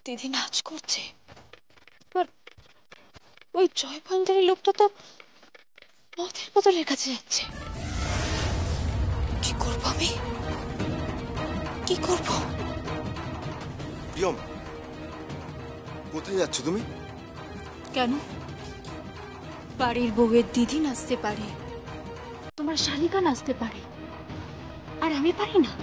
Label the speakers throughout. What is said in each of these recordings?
Speaker 1: দিদি নাচ করছে, এবার ওই জয়পান্ডারি লোকটা তো মদের বোতলের কাছে যাচ্ছে। কি করবো আমি, কি করবো?
Speaker 2: প্রিয়ম, কোথায় যাচ্ছ তুমি?
Speaker 1: কেন? বাড়ির বউয়ের দিদি নাচতে পারে, তোমার শালিকা নাচতে পারে, আর আমি পারি না?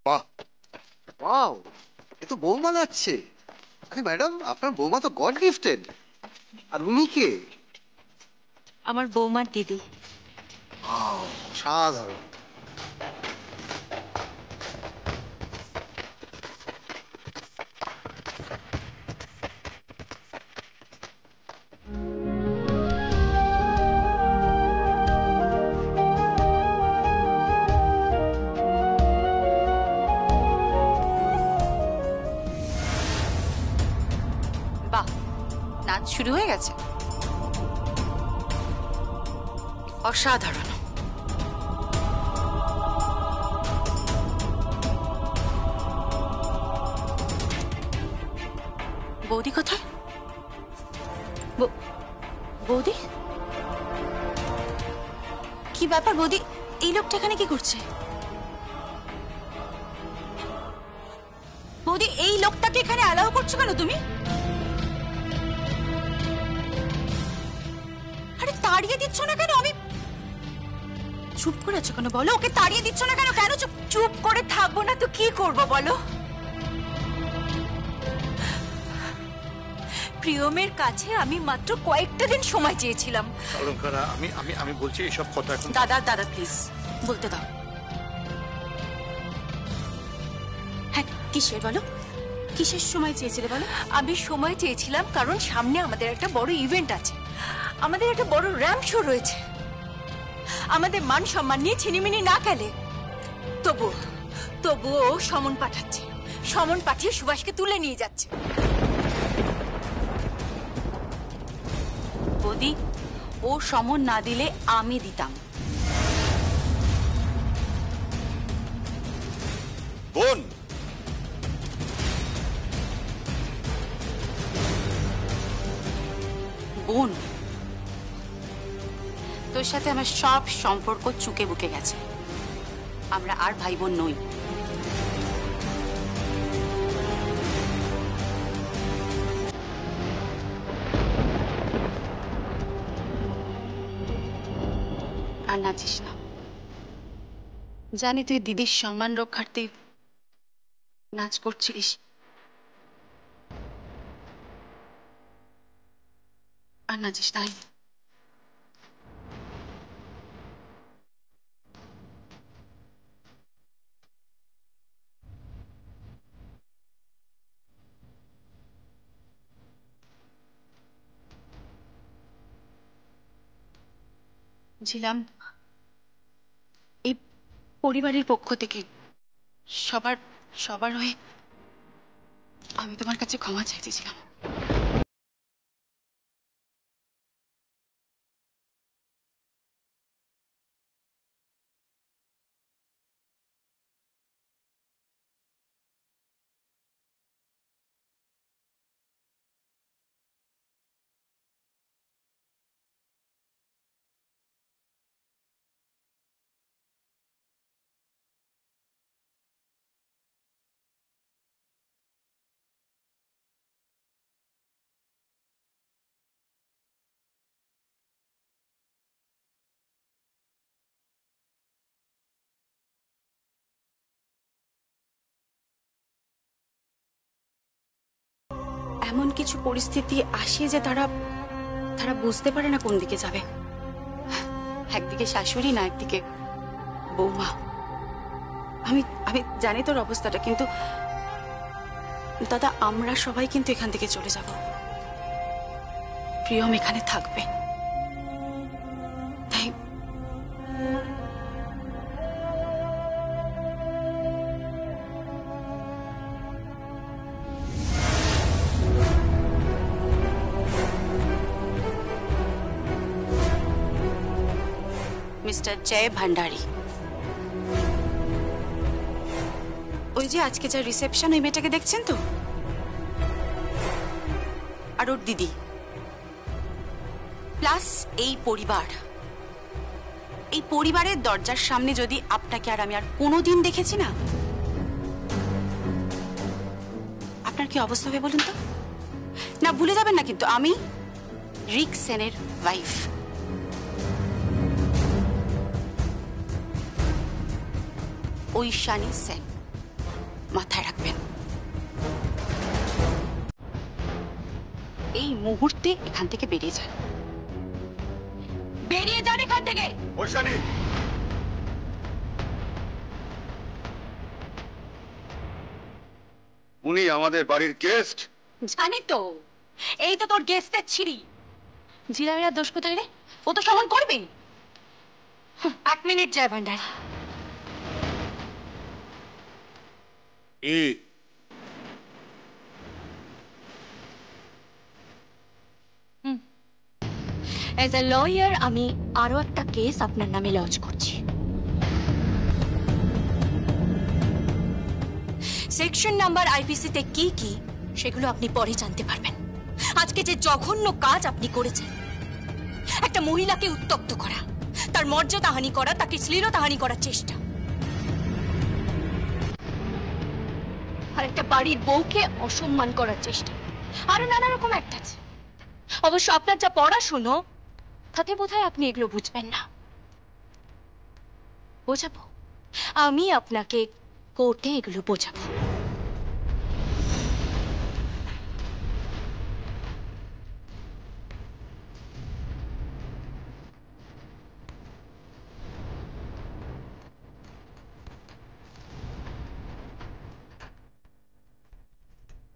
Speaker 2: বাহ,
Speaker 3: ওয়াও, এ তো বৌমা যাচ্ছে। আরে ম্যাডাম, আপনার বৌমা তো গড গিফটেড। আর উনি কে?
Speaker 1: আমার বৌমার দিদি।
Speaker 3: সাধারণ।
Speaker 4: বাহ, নাচ শুরু হয়ে গেছে। অসাধারণ। বৌদি কোথায়? বৌদি, কি ব্যাপার বৌদি? এই লোকটা এখানে কি করছে? বৌদি, এই লোকটাকে এখানে অ্যালাউ করছো কেন তুমি? আরে তাড়িয়ে দিচ্ছ না কেন? আমি চুপ করে আছো কেন বলো? ওকে তাড়িয়ে দিচ্ছ না কেন? কেন চুপ চুপ করে থাকবো না তো কি করবো বলো? প্রিয়মের কাছে আমি মাত্র কয়েকটা দিন সময় চেয়েছিলাম।
Speaker 5: অলঙ্কারা, আমি আমি আমি বলছি এসব কথা এখন।
Speaker 4: দাদা দাদা প্লিজ বলতে দাও। হ্যাঁ, কিসের বলো? কিসের সময় চেয়েছিলে বলো? আমি সময় চেয়েছিলাম কারণ সামনে আমাদের একটা বড় ইভেন্ট আছে, আমাদের একটা বড় র্যাম্প শো রয়েছে। আমাদের মান সম্মান নিয়ে ছিনিমিনি না গেলে তবুও সমন পাঠাচ্ছে, সমন পাঠিয়ে সুভাষকে তুলে নিয়ে যাচ্ছে। বৌদি, ও সমন না দিলে আমি দিতাম।
Speaker 2: বোন,
Speaker 4: বোন, তোর সাথে আমার সব সম্পর্ক চুকে বুকে গেছে। আমরা আর ভাই বোন নই। আর নাচিস না। জানি তুই দিদির সম্মান রক্ষার্থে নাচ করছিস। আর নাচিস তাই। ছিলাম এই পরিবারের পক্ষ থেকে সবার সবার হয়ে আমি তোমার কাছে ক্ষমা চাইতেছিলাম। এমন কিছু পরিস্থিতি আসে যে তারা তারা বুঝতে পারে না কোন দিকে যাবে। একদিকে শাশুড়ি না একদিকে বৌমা। আমি আমি জানি তোর অবস্থাটা, কিন্তু দাদা আমরা সবাই কিন্তু এখান থেকে চলে যাব। প্রিয়ম এখানে থাকবে, তাই মিস্টার জয় ভান্ডারী, ওই যে আজকে যা রিসেপশন, ওই মেয়েটাকে দেখছেন তো, আর ওর দিদি প্লাস এই পরিবার, এই পরিবারের দরজার সামনে যদি আপনাকে আর আমি আর কোনোদিন দেখেছি না, আপনার কি অবস্থা হবে বলুন তো? না ভুলে যাবেন না কিন্তু আমি রিক সেনের ওয়াইফ। ঐশানী সেন, মাথায় রাখবেন। এই মুহূর্তে এখান থেকে বেরিয়ে যান, বেরিয়ে যান এখান থেকে।
Speaker 2: ঐশানী, উনি আমাদের বাড়ির গেস্ট।
Speaker 4: জানি তো, এই তো তোর গেস্টের ছিরি। জিরামিরা দোষ কোথায় রে? ও তো সমান করবে। 1 minute Joy Bhandari.
Speaker 1: As a lawyer আমি আরো একটা কেস আপনার নামে লঞ্চ করছি।
Speaker 4: সেকশন নাম্বার আইপিসিতে কি কি সেগুলো আপনি পরে জানতে পারবেন। আজকে যে জঘন্য কাজ আপনি করেছেন, একটা মহিলাকে উত্ত্যক্ত করা, তার মর্যাদাহানি করা, তাকে শ্লীলতাহানি করার চেষ্টা,
Speaker 1: আর একটা বাড়ির বউকে অসম্মান করার চেষ্টা, আরো নানা রকম একটা আছে। অবশ্য আপনার যা পড়াশুনো তাতে বোধহয় আপনি এগুলো বুঝবেন না। বোঝাবো, আমি আপনাকে কোর্টে এগুলো বোঝাবো।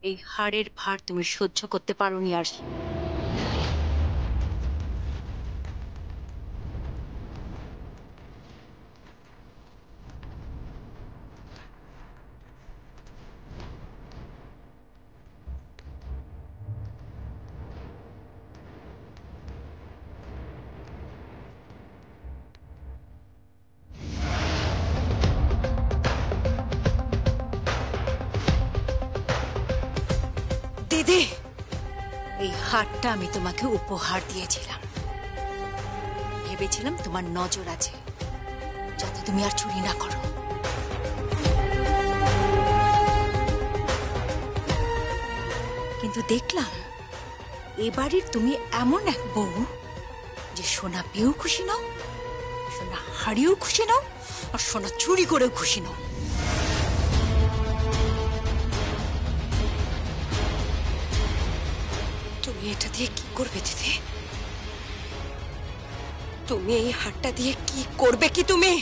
Speaker 4: এই হাড়ের ভার তুমি সহ্য করতে পারোনি আর। দিদি, এই হারটা আমি তোমাকে উপহার দিয়েছিলাম, ভেবেছিলাম তোমার নজর আছে যাতে তুমি আর চুরি না করো। কিন্তু দেখলাম এবারের তুমি এমন এক বউ যে সোনা পেয়েও খুশি নাও, সোনা হারিয়েও খুশি নাও, আর সোনা চুরি করেও খুশি নাও। তুমি এটা দিয়ে কি করবে দিদি? তুমি এই হারটা দিয়ে কি করবে কি তুমি?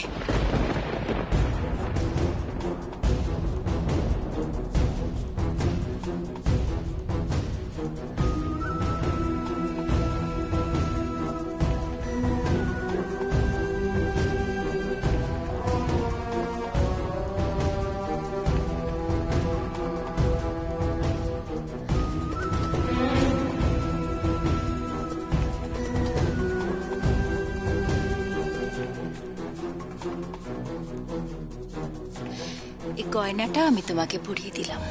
Speaker 4: এই গয়নাটা আমি তোমাকে পরিয়ে দিলাম।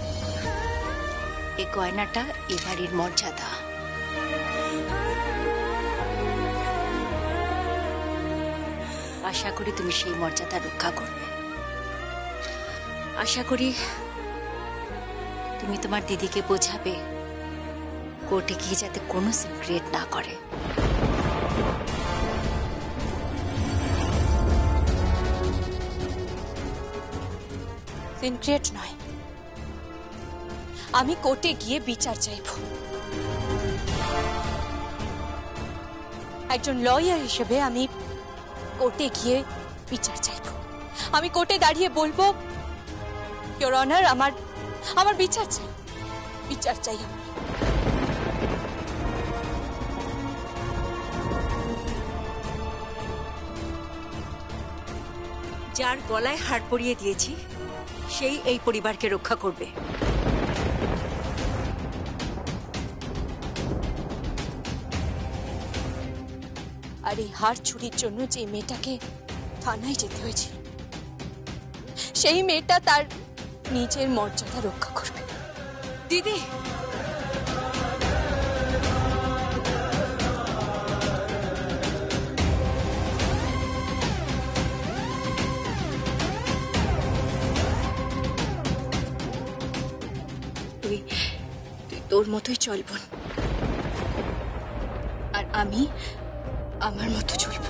Speaker 4: এই গয়নাটা এ বাড়ির মর্যাদা। আশা করি তুমি সেই মর্যাদা রক্ষা করবে। আশা করি তুমি তোমার দিদিকে বোঝাবে কোর্টে গিয়ে যাতে কোনো সিন ক্রিয়েট না করে। সিন ক্রিয়েট নয়, আমি কোর্টে গিয়ে বিচার চাইব। একজন লয়ার হিসেবে আমি কোর্টে গিয়ে বিচার চাইব। আমি কোর্টে দাঁড়িয়ে বলবো, ইওর অনার, আমার বিচার চাই, বিচার চাই আমি।
Speaker 6: যার গলায় হাড় পরিয়ে দিয়েছি সেই এই পরিবারকে রক্ষা করবে।
Speaker 4: আর এই হার চুরির জন্য যে মেয়েটাকে থানায় যেতে হয়েছিল, সেই মেয়েটা তার নিজের মর্যাদা রক্ষা করবে।
Speaker 6: দিদি,
Speaker 4: তুই তোর মতোই চল বোন, আর আমি আমার মতো চলব।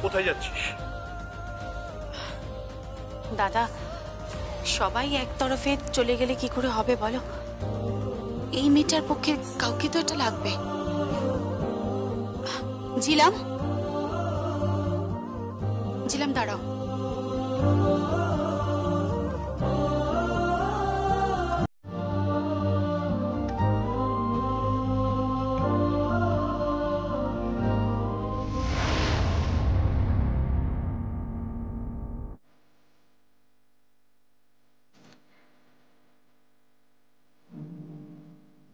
Speaker 5: কোথায় যাচ্ছিস?
Speaker 4: দাদা, সবাই এক তরফে চলে গেলে কি করে হবে বলো? এই মেয়েটার পক্ষে কাউকে তো এটা লাগবে। জিলাম, জিলাম, দাঁড়াও।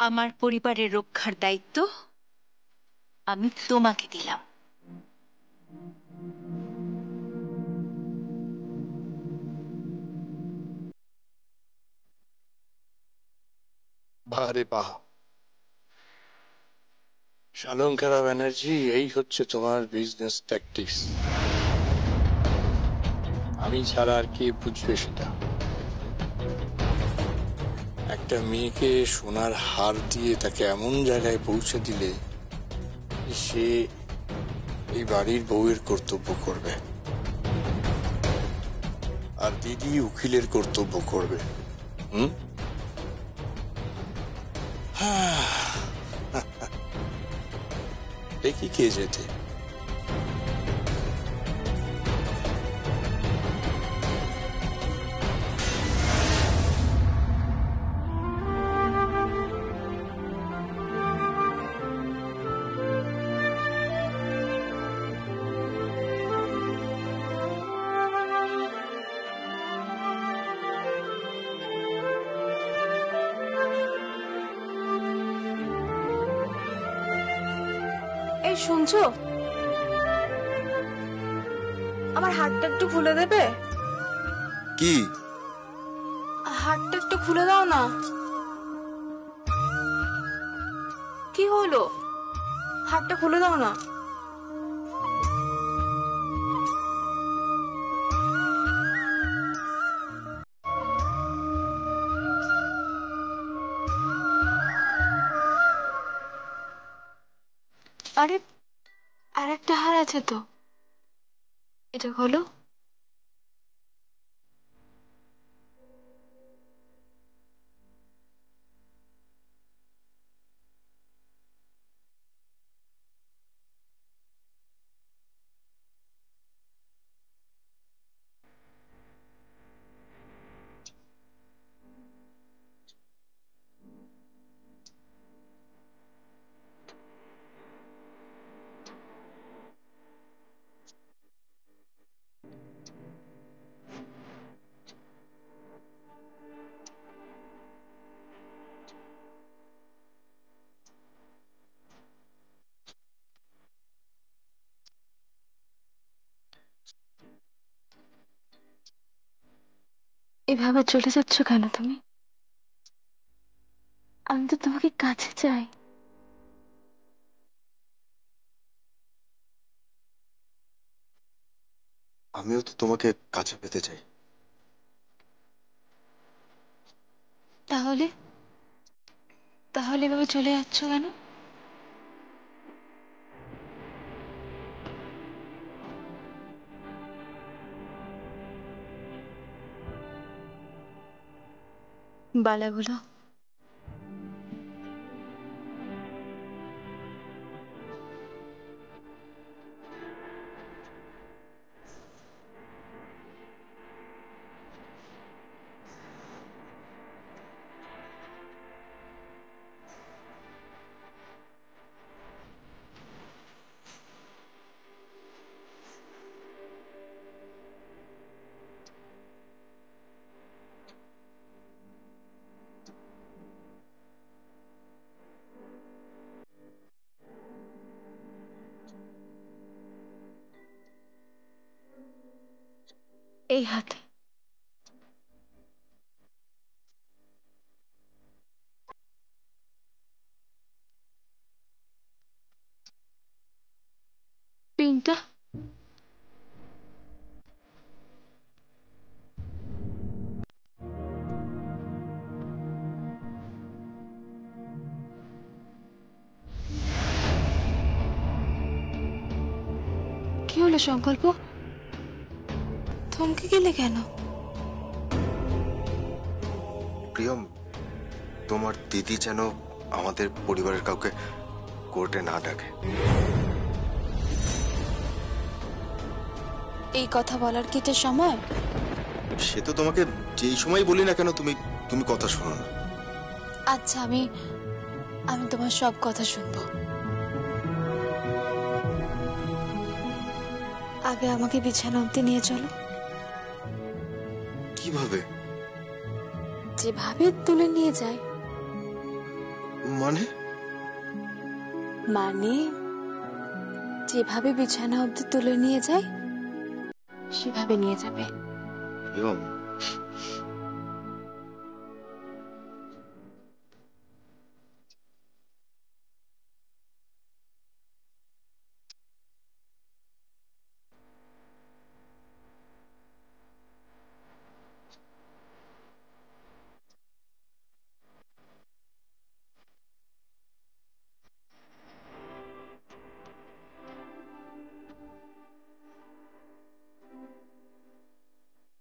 Speaker 6: আমার পরিবারের রক্ষার দায়িত্ব আমি তোমাকে দিলাম।
Speaker 5: বাহ রে বাহ, শালঙ্কারা ব্যানার্জি, এই হচ্ছে তোমার বিজনেস ট্যাকটিক্স। আমি ছাড়া আর কে বুঝবে সেটা? একটা মেয়েকে সোনার হার দিয়ে তাকে এমন জায়গায় পৌঁছে দিলে সে এই বাড়ির বউয়ের কর্তব্য করবে, আর দিদি উকিলের কর্তব্য করবে। দেখি কে যেতে।
Speaker 7: এই শুনছো, আমার হাতটা একটু খুলে দেবে?
Speaker 3: কি?
Speaker 7: হাতটা একটু খুলে দাও না। কি হলো? হাতটা খুলে দাও না। আরে, আর একটা হার আছে তো, এটা হলো। এভাবে চলে যাচ্ছ কেন তুমি? আমি তো তোমাকে কাছে চাই।
Speaker 8: আমিও তো তোমাকে কাছে পেতে চাই।
Speaker 7: তাহলে তাহলে এভাবে চলে যাচ্ছ কেন? বালাগুলো এই হাতে। পিনটা কি হলো সংকল্প? থমকে গেলে কেন?
Speaker 8: প্রিয়ম, তোমার দিদি যেন আমাদের পরিবারের কাউকে কোর্টে না ডাকে।
Speaker 7: এই কথা বলার কি তো সময়?
Speaker 8: সে তো তোমাকে যেই সময় বলি না কেন তুমি তুমি কথা শোনো না।
Speaker 7: আচ্ছা, আমি তোমার সব কথা শুনবো। আগে আমাকে বিছানা অবধি নিয়ে চলো।
Speaker 8: কিভাবে?
Speaker 7: যেভাবে তুলে নিয়ে যায়।
Speaker 8: মানে?
Speaker 7: মানে যেভাবে বিছানা অবধি তুলে নিয়ে যায় সেভাবে নিয়ে যাবে।
Speaker 8: প্রিয়ম,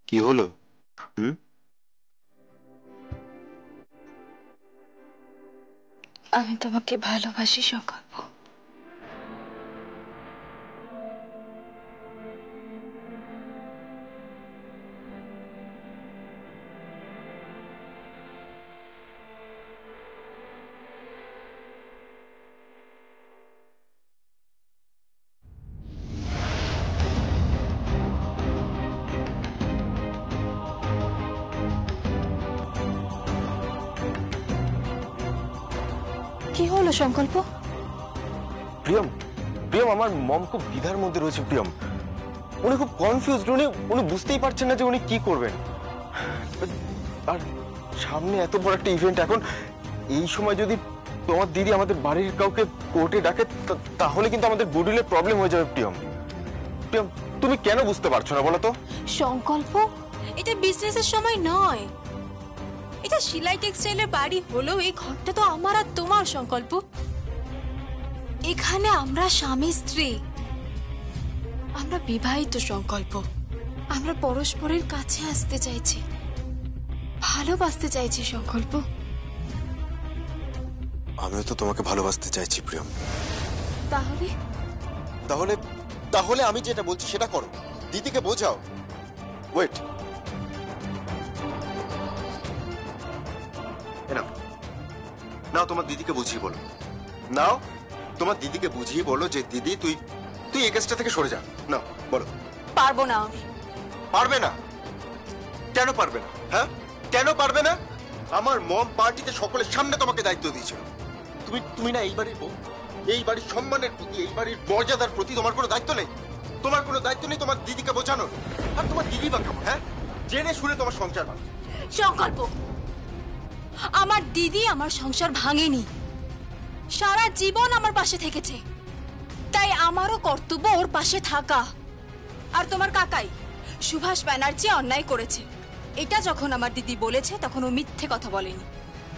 Speaker 8: কি হলো?
Speaker 7: আমি তোমাকে ভালোবাসি সংকল্প। কি হলো সংকল্প?
Speaker 8: প্রিয়ম, প্রিয়ম, আমার মম খুব দ্বিধার মধ্যে রয়েছে। প্রিয়ম, উনি খুব কনফিউজড। উনি বুঝতেই পারছেন না যে উনি কি করবেন। আর সামনে এত বড় একটা ইভেন্ট, এখন এই সময় যদি তোমার দিদি আমাদের বাড়ির কাউকে কোর্টে ডাকে তাহলে কিন্তু আমাদের গুডউইলের প্রবলেম হয়ে যাবে। প্রিয়ম, প্রিয়ম, তুমি কেন বুঝতে পারছো না বলো তো?
Speaker 4: সংকল্প, এটা বিজনেসের সময় নয়। এটা শিলাই টেক্সটাইলের বাড়ি হলো, এই ঘরটা তো আমার আর তোমার সংকল্প। এখানে আমরা স্বামী স্ত্রী, আমরা বিবাহিত সংকল্প। আমরা পরস্পরের কাছে আসতে চাইছি, ভালোবাসতে চাইছি সংকল্প।
Speaker 8: আমিও তো তোমাকে ভালোবাসতে চাইছি প্রিয়ম।
Speaker 4: তাহলে
Speaker 8: তাহলে তাহলে আমি যেটা বলছি সেটা করো, দিদিকে বোঝাও। ওয়েট, নাও তোমার দিদিকে বুঝিয়ে বলো। নাও তোমার দিদিকে বুঝিয়ে বলো যে দিদি তুই এই কেসটা থেকে সরে যা। নাও বলো।
Speaker 4: পারবো না আমি।
Speaker 8: পারবে না? কেন পারবে না? হ্যাঁ, কেন পারবে না? আমার মম পার্টিতে সকলের সামনে তোমাকে দায়িত্ব দিয়েছিল। তুমি না এই বাড়ির বউ, এই বাড়ির সম্মানের প্রতি, এই বাড়ির মর্যাদার প্রতি তোমার কোনো দায়িত্ব নেই। তোমার কোনো দায়িত্ব নেই তোমার দিদিকে বোঝানোর। আর তোমার দিদি বা কেমন? হ্যাঁ, জেনে শুনে তোমার সংসার ভাঙে।
Speaker 4: সংকল্প, আমার দিদি আমার সংসার ভাঙেনি, সারা জীবন আমার পাশে থেকেছে। তাই আমারও কর্তব্য ওর পাশে থাকা। আর তোমার কাকাই সুভাষ ব্যানার্জি অন্যায় করেছে, এটা যখন আমার দিদি বলেছে তখন ও মিথ্যে কথা বলেনি।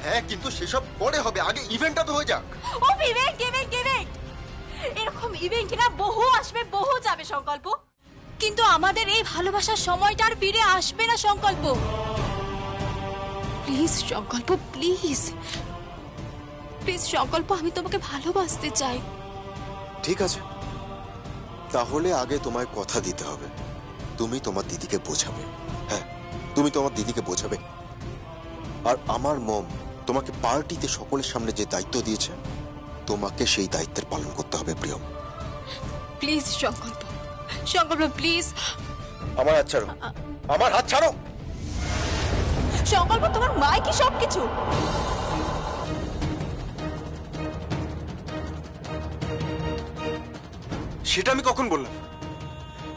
Speaker 8: হ্যাঁ, কিন্তু সেসব পরে হবে, আগে ইভেন্টটা তো হয়ে যাক।
Speaker 4: ও ইভেন্ট ইভেন্ট ইভেন্ট, এরকম ইভেন্ট না বহু আসবে বহু যাবে সংকল্প, কিন্তু আমাদের এই ভালোবাসার সময়টা আর ফিরে আসবে না সংকল্প। প্লিজ সংকল্প, প্লিজ প্লিজ সংকল্প, আমি তোমাকে ভালোবাসতে চাই।
Speaker 9: ঠিক আছে, তাহলে আগে তোমায় কথা দিতে হবে, তুমি তোমার দিদিকে বোঝাবে। হ্যাঁ, তুমি তোমার দিদিকে বোঝাবে। আর আমার মম তোমাকে পার্টিতে সকলের সামনে যে দায়িত্ব দিয়েছে, তোমাকে সেই দায়িত্বের পালন করতে হবে প্রিয়ম।
Speaker 4: প্লিজ সংকল্প, সংকল্প প্লিজ।
Speaker 8: আমার হাত ছাড়ো, আমার হাত ছাড়ো।
Speaker 4: সংকল্প, তোমার মা কি সবকিছু?
Speaker 8: সেটা আমি কখন বললাম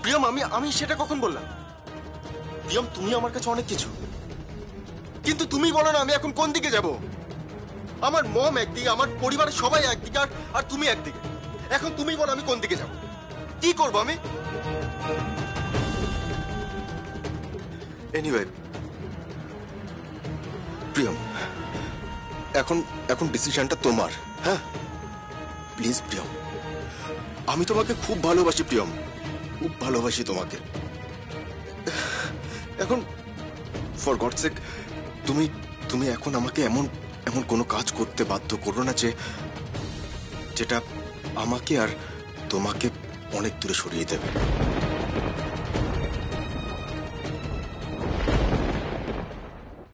Speaker 8: প্রিয়ম? আমি সেটা কখন বললাম? প্রিয়ম, তুমি আমার কাছে অনেক কিছু, কিন্তু তুমি বলো না আমি এখন কোন দিকে যাব। আমার মম একদিকে, আমার পরিবারের সবাই একদিকে, আর তুমি একদিকে। এখন তুমি বলো আমি কোন দিকে যাব, কি করবো আমি? এনিওয়ে প্রিয়ম, এখন ডিসিশনটা তোমার। হ্যাঁ প্লিজ প্রিয়ম, আমি তোমাকে খুব ভালোবাসি প্রিয়ম, খুব ভালোবাসি তোমাকে। এখন ফর গড সেক তুমি এখন আমাকে এমন কোনো কাজ করতে বাধ্য করো না যেটা আমাকে আর তোমাকে অনেক দূরে সরিয়ে দেবে।